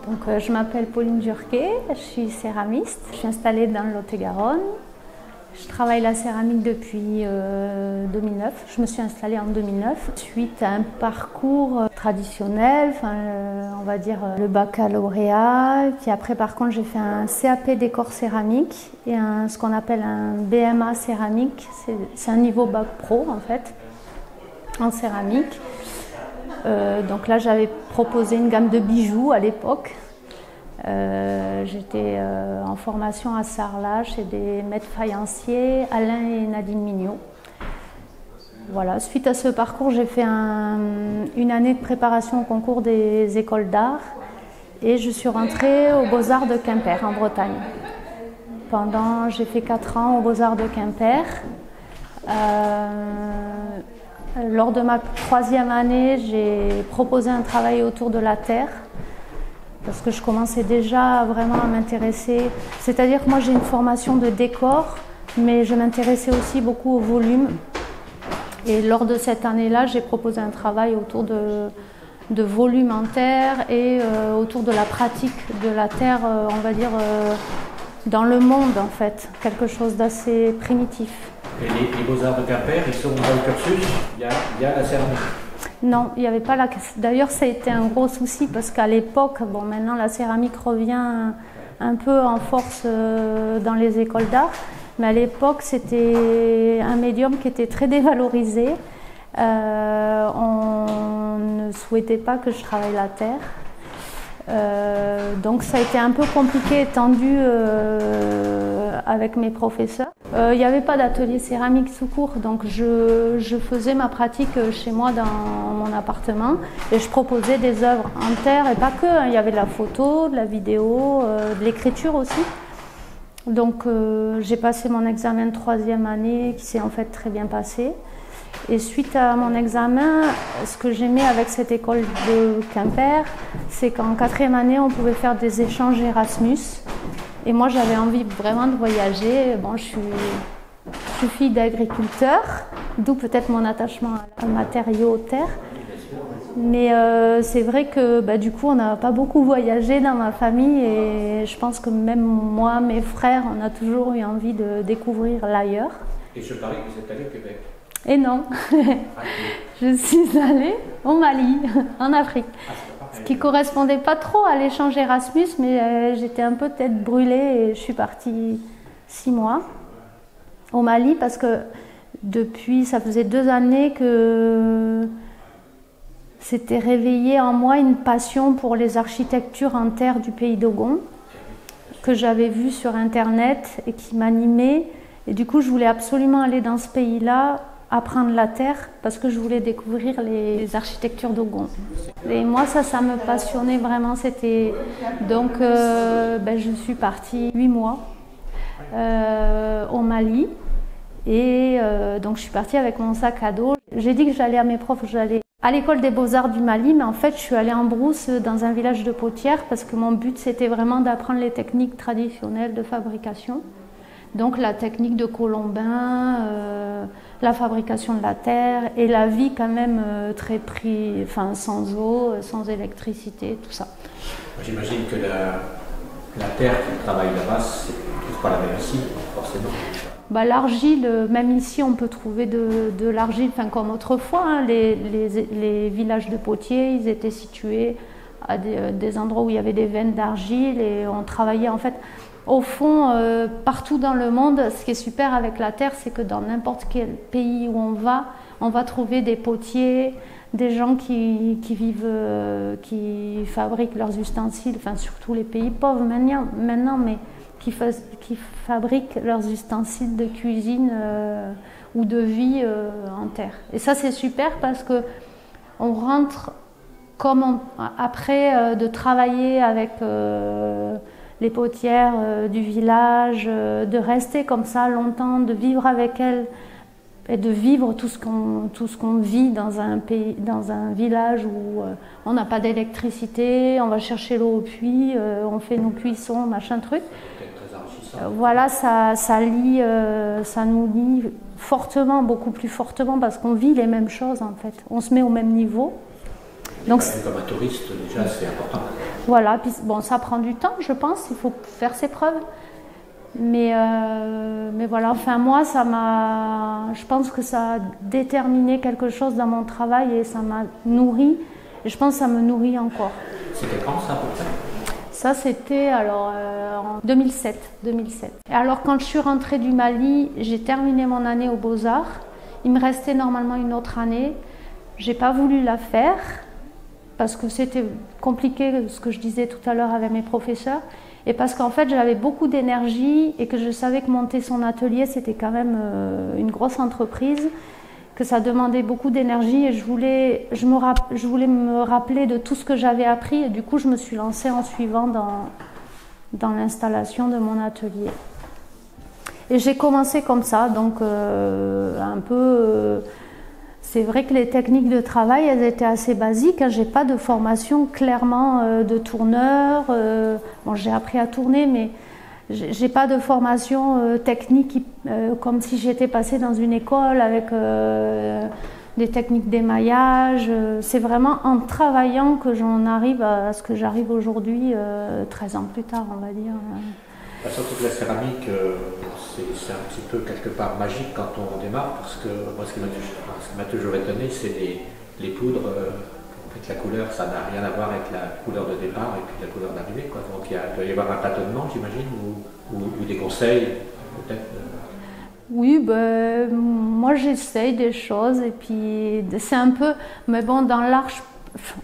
Donc, je m'appelle Pauline Durquet, je suis céramiste, je suis installée dans le Lot-et-Garonne. Je travaille la céramique depuis 2009, je me suis installée en 2009 suite à un parcours traditionnel, on va dire le baccalauréat, puis après par contre j'ai fait un CAP décor céramique et ce qu'on appelle un BMA céramique, c'est un niveau bac pro en fait, en céramique. Donc là j'avais proposé une gamme de bijoux à l'époque. J'étais en formation à Sarlat chez des maîtres faïenciers, Alain et Nadine Mignot. Voilà, suite à ce parcours, j'ai fait une année de préparation au concours des écoles d'art et je suis rentrée aux Beaux-Arts de Quimper en Bretagne. J'ai fait 4 ans aux Beaux-Arts de Quimper. Lors de ma 3e année, j'ai proposé un travail autour de la terre parce que je commençais déjà vraiment à m'intéresser. C'est-à-dire que moi j'ai une formation de décor, mais je m'intéressais aussi beaucoup au volume. Et lors de cette année-là, j'ai proposé un travail autour de volume en terre et autour de la pratique de la terre, on va dire, dans le monde en fait, quelque chose d'assez primitif. Et les Beaux-Arts de Quimper, ils sont dans le cursus, il y a la céramique? Non, il n'y avait pas la... D'ailleurs, ça a été un gros souci parce qu'à l'époque, bon, maintenant la céramique revient un peu en force dans les écoles d'art, mais à l'époque, c'était un médium qui était très dévalorisé. On ne souhaitait pas que je travaille la terre. Donc ça a été un peu compliqué et tendu avec mes professeurs. Il n'y avait pas d'atelier céramique tout court, donc je faisais ma pratique chez moi dans mon appartement et je proposais des œuvres en terre et pas que, hein. Il y avait de la photo, de la vidéo, de l'écriture aussi. Donc j'ai passé mon examen de 3e année qui s'est en fait très bien passé. Et suite à mon examen, ce que j'aimais avec cette école de Quimper, c'est qu'en 4e année, on pouvait faire des échanges Erasmus. Et moi, j'avais envie vraiment de voyager. Bon, je suis fille d'agriculteur, d'où peut-être mon attachement à la matériaux terre. Mais c'est vrai que du coup, on n'a pas beaucoup voyagé dans ma famille. Et je pense que même moi, mes frères, on a toujours eu envie de découvrir l'ailleurs. Et je parie que vous êtes allé au Québec? Et non, je suis allée au Mali, en Afrique. Ce qui ne correspondait pas trop à l'échange Erasmus, mais j'étais un peu tête brûlée et je suis partie 6 mois au Mali parce que ça faisait 2 années que s'était réveillée en moi une passion pour les architectures en terre du pays d'Ogon que j'avais vu sur internet et qui m'animait. Et du coup, je voulais absolument aller dans ce pays-là, apprendre la terre parce que je voulais découvrir les architectures d'Ogon. Et moi ça me passionnait vraiment. Donc je suis partie 8 mois au Mali et donc je suis partie avec mon sac à dos. J'ai dit que j'allais à mes profs, j'allais à l'école des beaux-arts du Mali, mais en fait je suis allée en brousse dans un village de potières parce que mon but c'était vraiment d'apprendre les techniques traditionnelles de fabrication. Donc la technique de Colombin, la fabrication de la terre et la vie quand même sans eau, sans électricité, tout ça. J'imagine que la terre qui travaille là-bas, c'est pas la même ici, forcément. forcément. Bah, l'argile, même ici, on peut trouver de l'argile, enfin, comme autrefois. Hein, les villages de potiers, ils étaient situés à des endroits où il y avait des veines d'argile et on travaillait en fait. Au fond, partout dans le monde, ce qui est super avec la terre, c'est que dans n'importe quel pays où on va trouver des potiers, des gens qui vivent, qui fabriquent leurs ustensiles, enfin surtout les pays pauvres maintenant, mais qui fabriquent leurs ustensiles de cuisine ou de vie en terre. Et ça c'est super parce que on rentre après de travailler avec les potières du village, de rester comme ça longtemps, de vivre avec elles et de vivre tout ce qu'on vit dans un pays, dans un village où on n'a pas d'électricité, on va chercher l'eau au puits, on fait nos cuissons, machin truc. Voilà, ça nous lie fortement, beaucoup plus fortement, parce qu'on vit les mêmes choses en fait. On se met au même niveau. Donc, comme un touriste, déjà, c'est important. Voilà, puis bon, ça prend du temps, je pense, il faut faire ses preuves. Mais voilà, enfin moi, je pense que ça a déterminé quelque chose dans mon travail et ça m'a nourri. Et je pense que ça me nourrit encore. C'était quand ça, à peu près ? Ça, c'était alors en 2007. Et alors, quand je suis rentrée du Mali, j'ai terminé mon année aux Beaux-Arts. Il me restait normalement une autre année. J'ai pas voulu la faire parce que c'était compliqué, ce que je disais tout à l'heure avec mes professeurs. Et parce qu'en fait, j'avais beaucoup d'énergie et que je savais que monter son atelier, c'était quand même une grosse entreprise, que ça demandait beaucoup d'énergie et je voulais me rappeler de tout ce que j'avais appris et du coup, je me suis lancée en suivant dans l'installation de mon atelier. Et j'ai commencé comme ça, donc un peu... c'est vrai que les techniques de travail, elles étaient assez basiques. J'ai pas de formation clairement de tourneur. Bon, j'ai appris à tourner, mais j'ai pas de formation technique comme si j'étais passée dans une école avec des techniques d'émaillage. C'est vraiment en travaillant que j'en arrive à ce que j'arrive aujourd'hui, 13 ans plus tard, on va dire. Surtout que la céramique, c'est un petit peu quelque part magique quand on démarre, parce que moi, ce qui m'a toujours étonné, c'est les poudres. En fait, la couleur, ça n'a rien à voir avec la couleur de départ et puis la couleur d'arrivée, quoi. Donc il doit y avoir un tâtonnement, j'imagine, ou des conseils, peut-être. Oui, ben, moi j'essaye des choses et puis c'est un peu, mais bon, dans l'art,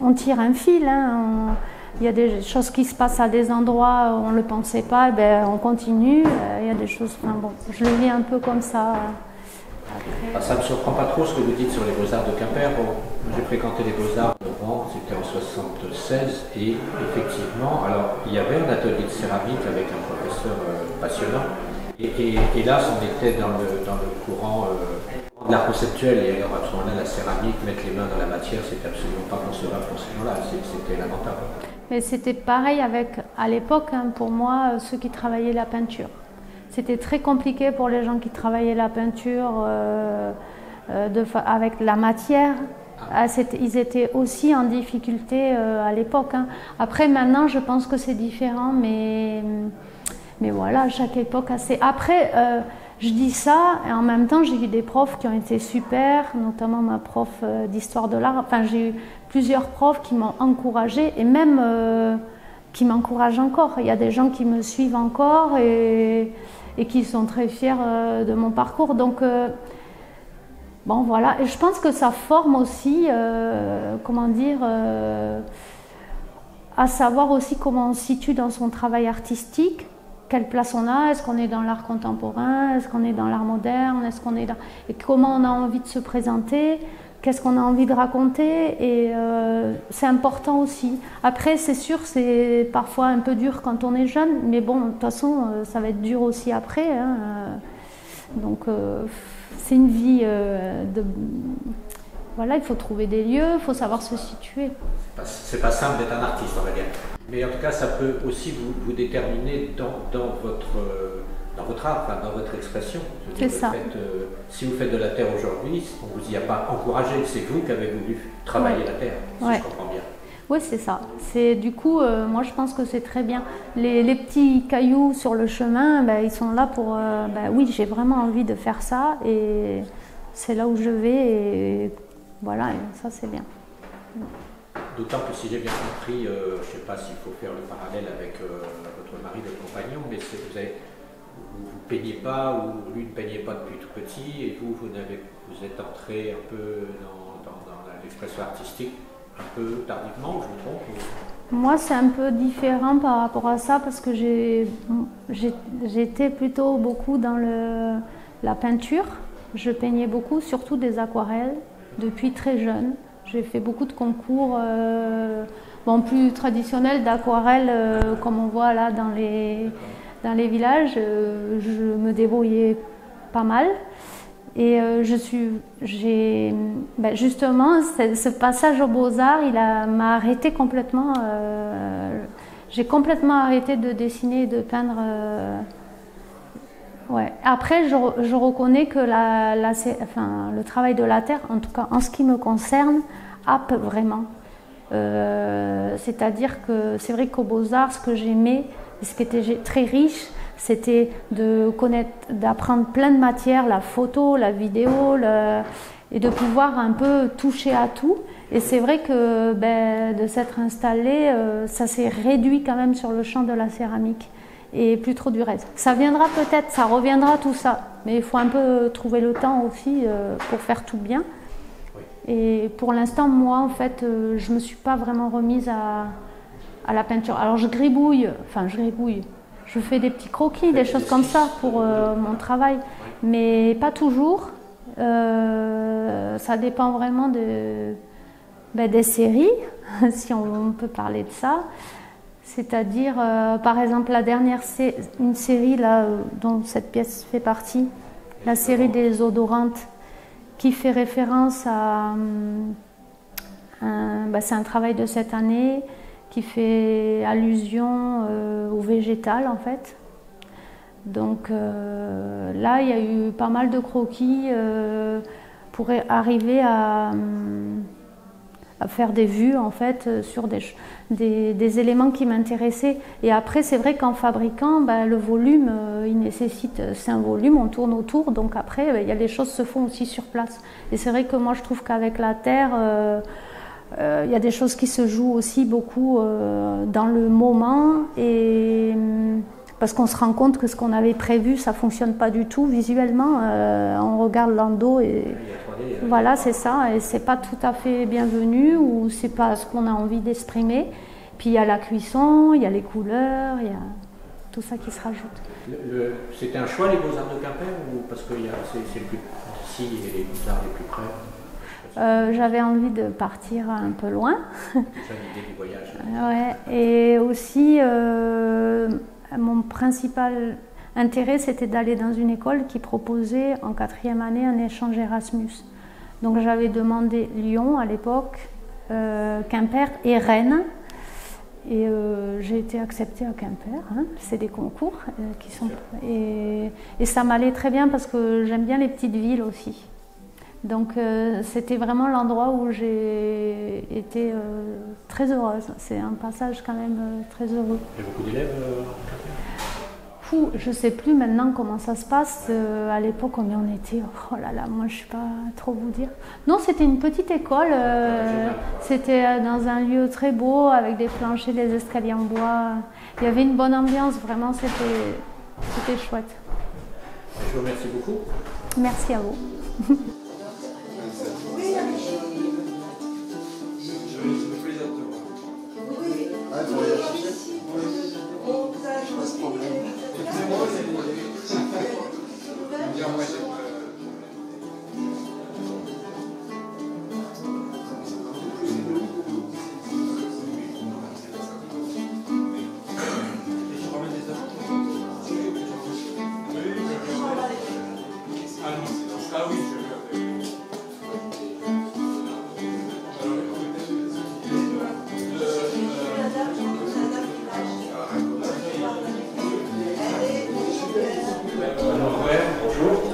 on tire un fil, hein, il y a des choses qui se passent à des endroits où on ne le pensait pas, et ben, on continue. Il y a des choses, enfin bon, je le vis un peu comme ça. Ça ne me surprend pas trop ce que vous dites sur les Beaux-Arts de Quimper. Bon, j'ai fréquenté les Beaux-Arts de Rouen, c'était en 1976, et effectivement, alors il y avait un atelier de céramique avec un professeur passionnant. Et là, on était dans le courant de l'art conceptuel, et alors à ce moment-là, la céramique, mettre les mains dans la matière, c'était absolument pas concevable pour ces gens-là, c'était lamentable. Mais c'était pareil à l'époque, hein, pour moi, ceux qui travaillaient la peinture. C'était très compliqué pour les gens qui travaillaient la peinture avec la matière. Ils étaient aussi en difficulté à l'époque. Hein. Après, maintenant, je pense que c'est différent, mais voilà, chaque époque a ses... Après, je dis ça, et en même temps, j'ai eu des profs qui ont été super, notamment ma prof d'histoire de l'art. Enfin, j'ai eu plusieurs profs qui m'ont encouragée, et même qui m'encouragent encore. Il y a des gens qui me suivent encore et qui sont très fiers de mon parcours. Donc, bon, voilà. Et je pense que ça forme aussi, comment dire, à savoir aussi comment on se situe dans son travail artistique. Quelle place on a, est-ce qu'on est dans l'art contemporain, est-ce qu'on est dans l'art moderne, est-ce qu'on est dans... Et comment on a envie de se présenter, qu'est-ce qu'on a envie de raconter, et c'est important aussi. Après, c'est sûr, c'est parfois un peu dur quand on est jeune, mais bon, de toute façon, ça va être dur aussi après. Hein. Donc, c'est une vie de... Voilà, il faut trouver des lieux, il faut savoir se situer. C'est pas simple d'être un artiste, on va dire. Mais en tout cas, ça peut aussi vous déterminer dans votre art, enfin, dans votre expression. C'est ça. Si vous faites de la terre aujourd'hui, on ne vous y a pas encouragé, c'est vous qui avez voulu travailler la terre, si je comprends bien. Oui, c'est ça. Du coup, moi je pense que c'est très bien. Les petits cailloux sur le chemin, ben, ils sont là pour... ben, oui, j'ai vraiment envie de faire ça et c'est là où je vais et voilà, et ça c'est bien. D'autant que si j'ai bien compris, je ne sais pas s'il faut faire le parallèle avec votre mari, votre compagnon, mais vous ne peignez pas ou lui ne peignait pas depuis tout petit et vous êtes entré un peu dans l'expression artistique un peu tardivement, je me trompe Moi, c'est un peu différent par rapport à ça parce que j'étais plutôt beaucoup dans la peinture. Je peignais beaucoup, surtout des aquarelles, depuis très jeune. J'ai fait beaucoup de concours plus traditionnels d'aquarelle, comme on voit là dans les villages. Je me débrouillais pas mal. Et justement, ce passage aux Beaux-Arts, m'a arrêté complètement. J'ai complètement arrêté de dessiner et de peindre. Ouais. Après, je reconnais que le travail de la terre, en tout cas en ce qui me concerne, happe vraiment. C'est-à-dire que c'est vrai qu'aux Beaux-Arts, ce que j'aimais, et ce qui était très riche, c'était d'apprendre plein de matières, la photo, la vidéo, et de pouvoir un peu toucher à tout. Et c'est vrai que de s'être installé, ça s'est réduit quand même sur le champ de la céramique et plus trop du reste. Ça viendra peut-être, ça reviendra tout ça, mais il faut un peu trouver le temps aussi pour faire tout bien. Et pour l'instant, moi, en fait, je ne me suis pas vraiment remise à la peinture. Alors je gribouille. Je fais des petits croquis, des choses comme ça pour mon travail, mais pas toujours. Ça dépend vraiment des séries, si on peut parler de ça. C'est-à-dire, par exemple, une série là, dont cette pièce fait partie, la série des odorantes, qui fait référence à... c'est un travail de cette année, qui fait allusion au végétal en fait. Donc là, il y a eu pas mal de croquis pour arriver à faire des vues en fait sur des éléments qui m'intéressaient. Et après, c'est vrai qu'en fabriquant, le volume, il nécessite, c'est un volume, on tourne autour, donc après, les choses se font aussi sur place. Et c'est vrai que moi, je trouve qu'avec la terre, il y a des choses qui se jouent aussi beaucoup dans le moment, et parce qu'on se rend compte que ce qu'on avait prévu, ça ne fonctionne pas du tout visuellement. On regarde l'endo et voilà, c'est ça, et c'est pas tout à fait bienvenu ou c'est pas ce qu'on a envie d'exprimer. Puis il y a la cuisson, il y a les couleurs, il y a tout ça qui se rajoute. C'était un choix les Beaux-Arts de Quimper ou parce que c'est plus ici et les Beaux-Arts les plus près? J'avais envie de partir un peu loin. C'est l'idée du voyage. Ouais, et aussi, mon principal intérêt, c'était d'aller dans une école qui proposait en 4e année un échange Erasmus. Donc j'avais demandé Lyon à l'époque, Quimper et Rennes. Et j'ai été acceptée à Quimper, hein. C'est des concours qui sont... Et ça m'allait très bien parce que j'aime bien les petites villes aussi. Donc c'était vraiment l'endroit où j'ai été très heureuse. C'est un passage quand même très heureux. Il y a beaucoup d'élèves Je ne sais plus maintenant comment ça se passe. À l'époque, combien on était? Oh là là, moi je ne sais pas trop vous dire. Non, c'était une petite école. C'était dans un lieu très beau avec des planchers, des escaliers en bois. Il y avait une bonne ambiance, vraiment, c'était chouette. Je vous remercie beaucoup. Merci à vous.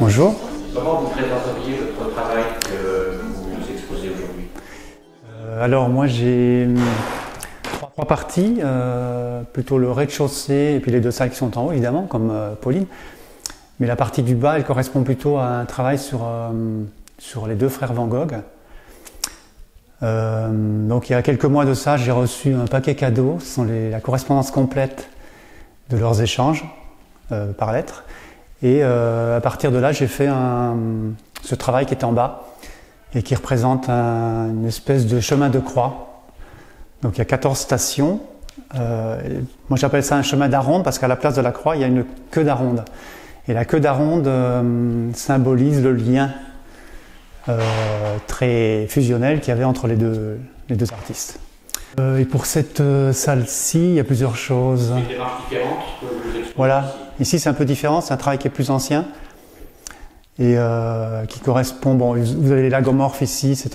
Bonjour. Comment vous présenteriez votre travail que vous exposez aujourd'hui? Alors moi j'ai 3 parties, plutôt le rez-de-chaussée et puis les 2 salles qui sont en haut, évidemment, comme Pauline. Mais la partie du bas, elle correspond plutôt à un travail sur les 2 frères Van Gogh. Donc il y a quelques mois de ça, j'ai reçu un paquet cadeau. Ce sont la correspondance complète de leurs échanges par lettre. Et à partir de là, j'ai fait ce travail qui est en bas et qui représente une espèce de chemin de croix. Donc il y a 14 stations. Moi j'appelle ça un chemin d'aronde parce qu'à la place de la croix, il y a une queue d'aronde. Et la queue d'aronde symbolise le lien très fusionnel qu'il y avait entre les deux artistes. Et pour cette salle-ci, il y a plusieurs choses. Des démarches différentes que vous exposez Voilà, ici c'est un peu différent, c'est un travail qui est plus ancien et qui correspond. Bon, vous avez les lagomorphes ici, c'est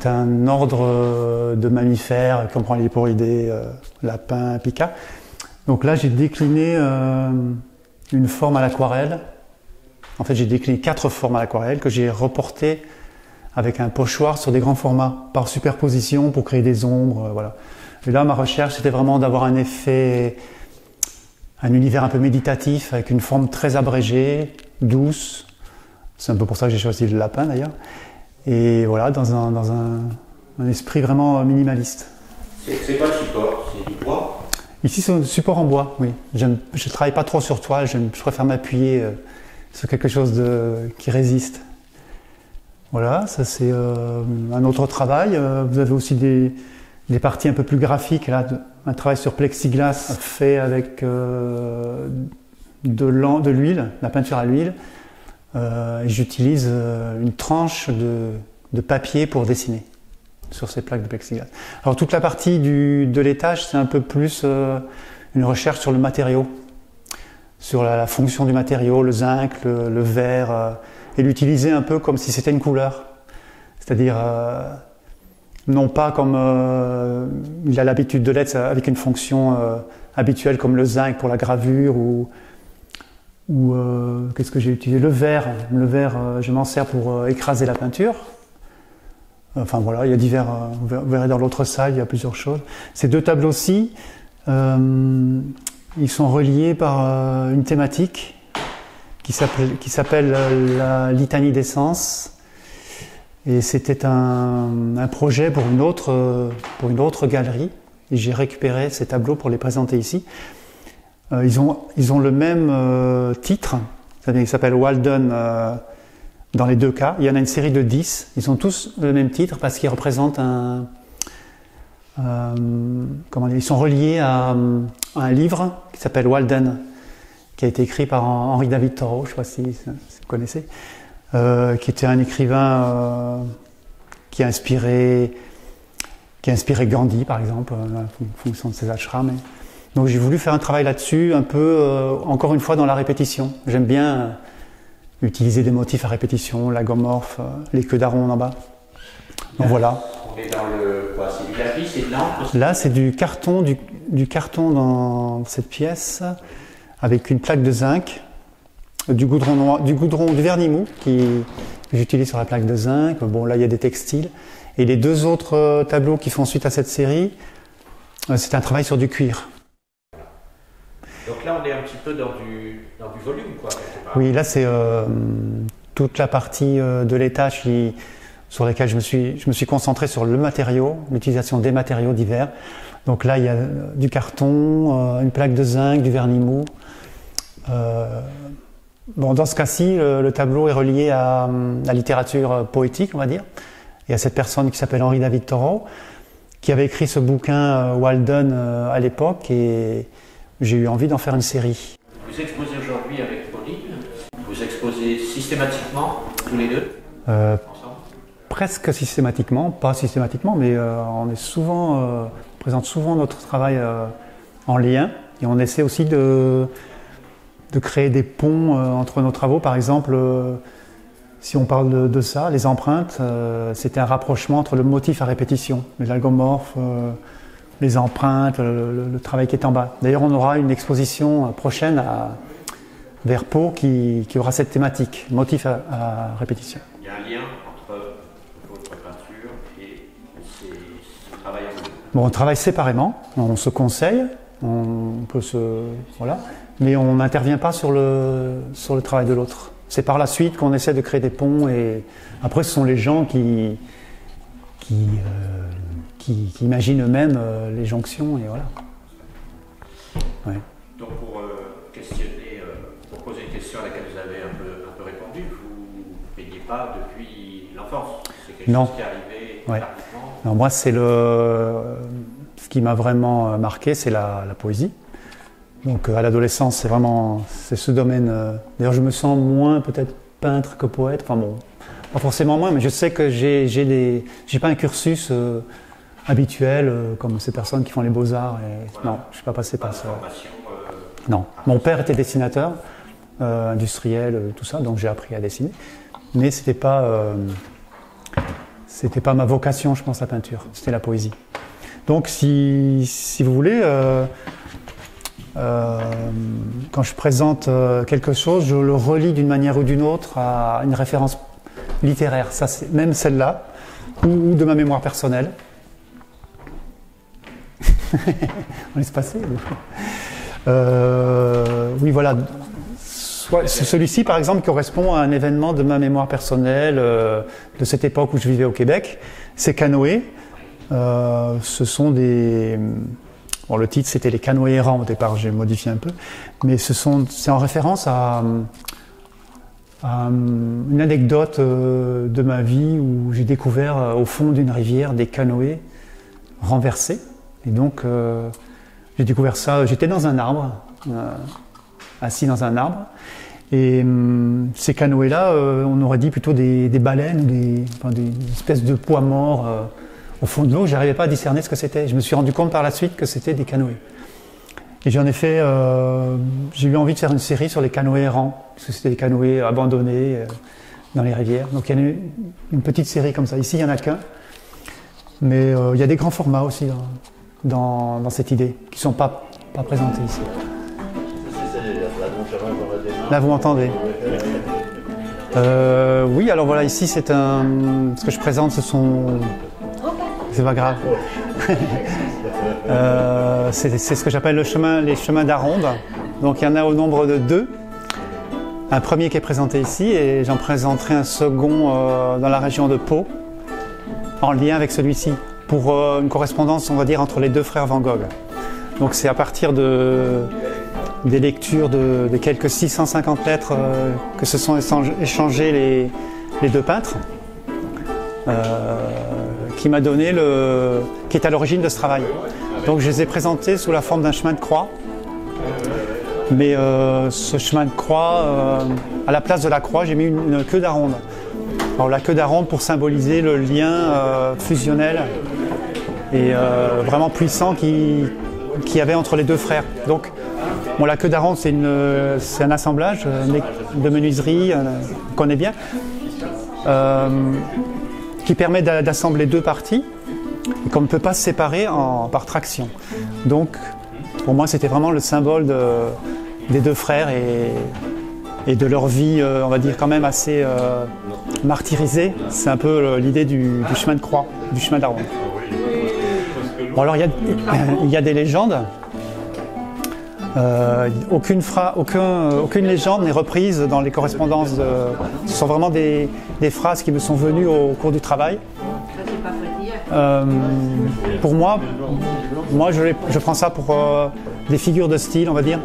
un ordre de mammifères qui comprend les léporidés, lapins, picas. Donc là, j'ai décliné une forme à l'aquarelle. En fait, j'ai décliné 4 formes à l'aquarelle que j'ai reportées avec un pochoir sur des grands formats, par superposition pour créer des ombres, voilà. Et là, ma recherche, c'était vraiment d'avoir un effet, un univers un peu méditatif, avec une forme très abrégée, douce. C'est un peu pour ça que j'ai choisi le lapin, d'ailleurs. Et voilà, dans un esprit vraiment minimaliste. C'est quoi le support? C'est du bois? Ici, c'est un support en bois, oui. Je ne travaille pas trop sur toile, je préfère m'appuyer sur quelque chose qui résiste. Voilà, ça c'est un autre travail. Vous avez aussi des parties un peu plus graphiques, là, un travail sur plexiglas fait avec de l'huile, la peinture à l'huile. J'utilise une tranche de papier pour dessiner sur ces plaques de plexiglas. Alors toute la partie de l'étage, c'est un peu plus une recherche sur le matériau, sur la fonction du matériau, le zinc, le verre, et l'utiliser un peu comme si c'était une couleur. C'est-à-dire, non pas comme il a l'habitude de l'être, avec une fonction habituelle comme le zinc pour la gravure ou qu'est-ce que j'ai utilisé? Le verre. Le verre, je m'en sers pour écraser la peinture. Enfin voilà, il y a divers. Vous verrez dans l'autre salle, il y a plusieurs choses. Ces 2 tableaux-ci, ils sont reliés par une thématique qui s'appelle la litanie des sens. Et c'était un projet pour une autre galerie. Et j'ai récupéré ces tableaux pour les présenter ici. Ils ont le même titre, c'est-à-dire qu'ils s'appellent Walden dans les 2 cas. Il y en a une série de 10. Ils ont tous le même titre parce qu'ils représentent ils sont reliés à un livre qui s'appelle Walden, qui a été écrit par Henri David Thoreau, je ne sais pas si vous connaissez, qui était un écrivain qui a inspiré Gandhi, par exemple, en fonction de ses ashrams. Donc j'ai voulu faire un travail là-dessus, un peu, encore une fois, dans la répétition. J'aime bien utiliser des motifs à répétition, lagomorphes, les queues d'aronde en bas. Donc voilà. On est dans le quoi? C'est du lapis, c'est de l'encre? Là, c'est du carton dans cette pièce, avec une plaque de zinc, du goudron noir, du vernis mou que j'utilise sur la plaque de zinc. Bon, là, il y a des textiles. Et les 2 autres tableaux qui font suite à cette série, c'est un travail sur du cuir. Donc là, on est un petit peu dans du volume, quoi, quelque part. Oui, là, c'est toute la partie de l'étage sur laquelle je me suis concentré sur le matériau, l'utilisation des matériaux divers. Donc là, il y a du carton, une plaque de zinc, du vernis mou. Bon, dans ce cas-ci, le tableau est relié à la littérature poétique, on va dire, et à cette personne qui s'appelle Henri David Thoreau, qui avait écrit ce bouquin Walden à l'époque, et j'ai eu envie d'en faire une série. Vous exposez aujourd'hui avec Pauline, vous exposez systématiquement tous les 2 ensemble? Presque systématiquement, pas systématiquement, mais on présente souvent notre travail en lien, et on essaie aussi de créer des ponts entre nos travaux. Par exemple, si on parle de ça, les empreintes, c'était un rapprochement entre le motif à répétition, les lagomorphes, les empreintes, le travail qui est en bas. D'ailleurs, on aura une exposition prochaine vers Pau qui aura cette thématique, motif à répétition. Il y a un lien entre votre peinture et ce travail en bleu. Bon, on travaille séparément, on se conseille, on peut se... Voilà, mais on n'intervient pas sur le travail de l'autre. C'est par la suite qu'on essaie de créer des ponts et après ce sont les gens qui imaginent eux-mêmes les jonctions et voilà. Ouais. Donc pour poser une question à laquelle vous avez un peu répondu, vous ne peignez pas depuis l'enfance? C'est quelque chose qui est arrivé rapidement? Non, moi c'est ce qui m'a vraiment marqué, c'est la poésie. Donc à l'adolescence, c'est ce domaine. D'ailleurs, je me sens moins peut-être peintre que poète. Enfin bon, pas forcément moins, mais je sais que j'ai pas un cursus habituel comme ces personnes qui font les beaux-arts. Voilà. Non, je suis pas passé par ça. Non, mon père était dessinateur, industriel, tout ça, donc j'ai appris à dessiner. Mais c'était pas ma vocation, je pense, la peinture. C'était la poésie. Donc si vous voulez. Quand je présente quelque chose, je le relie d'une manière ou d'une autre à une référence littéraire, ça, même celle-là, ou de ma mémoire personnelle. On laisse passer. Oui, voilà. Celui-ci, par exemple, correspond à un événement de ma mémoire personnelle de cette époque où je vivais au Québec. C'est Canoë. Ce sont des... Bon, le titre, c'était Les canoës errants au départ, j'ai modifié un peu. Mais c'est en référence à une anecdote de ma vie où j'ai découvert au fond d'une rivière des canoës renversés. Et donc, j'ai découvert ça, j'étais dans un arbre, assis dans un arbre. Et ces canoës-là, on aurait dit plutôt des baleines, des espèces de poids morts. Au fond de l'eau, je n'arrivais pas à discerner ce que c'était. Je me suis rendu compte par la suite que c'était des canoës. Et j'en ai fait, j'ai eu envie de faire une série sur les canoës errants, parce que c'était des canoës abandonnés dans les rivières. Donc il y a une petite série comme ça. Ici, il n'y en a qu'un. Mais il y a des grands formats aussi dans cette idée, qui ne sont pas présentés ici. Là, vous m'entendez? Oui, alors voilà, ici, ce que je présente, ce sont... C'est pas grave. C'est ce que j'appelle les chemins d'Aronde. Donc il y en a au nombre de 2. Un premier qui est présenté ici et j'en présenterai un second dans la région de Pau, en lien avec celui-ci, pour une correspondance, on va dire, entre les 2 frères Van Gogh. Donc c'est à partir des lectures de quelques 650 lettres que se sont échangées les 2 peintres. Qui m'a donné qui est à l'origine de ce travail. Donc je les ai présentés sous la forme d'un chemin de croix. Mais ce chemin de croix, à la place de la croix, j'ai mis une queue d'aronde. Alors la queue d'aronde pour symboliser le lien fusionnel et vraiment puissant qu'il y avait entre les 2 frères. Donc bon, la queue d'aronde, c'est un assemblage de menuiserie, on connaît bien. Qui permet d'assembler 2 parties et qu'on ne peut pas se séparer par traction. Donc, pour moi, c'était vraiment le symbole des 2 frères et de leur vie, on va dire, quand même assez martyrisée. C'est un peu l'idée du chemin de croix, du chemin d'Aronde. Bon, alors, il y a des légendes. Aucune légende n'est reprise dans les correspondances. Ce sont vraiment des phrases qui me sont venues au cours du travail. Pour moi je prends ça pour des figures de style, on va dire,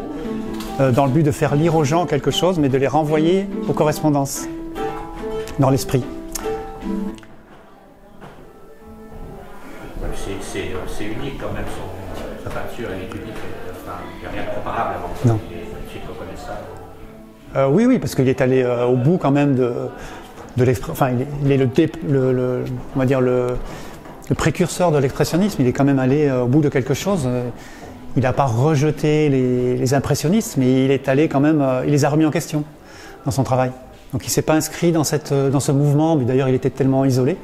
dans le but de faire lire aux gens quelque chose, mais de les renvoyer aux correspondances, dans l'esprit. C'est unique quand même, sa peinture, elle est unique. Il n'y a rien de comparable avant que les types reconnaissent ça. Oui, parce qu'il est allé au bout quand même de l'expression. Enfin, il est on va dire le précurseur de l'expressionnisme. Il est quand même allé au bout de quelque chose. Il n'a pas rejeté les impressionnistes, mais il est allé quand même. Il les a remis en question dans son travail. Donc il ne s'est pas inscrit dans ce mouvement. Mais d'ailleurs, il était tellement isolé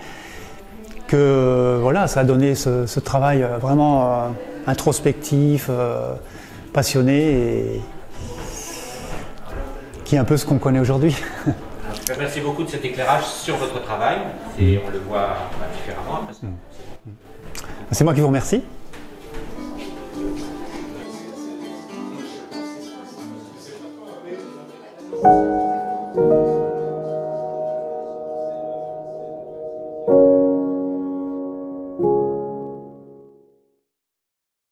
que voilà, ça a donné ce travail vraiment introspectif. Passionné et qui est un peu ce qu'on connaît aujourd'hui. Merci beaucoup de cet éclairage sur votre travail et on le voit différemment. C'est moi qui vous remercie.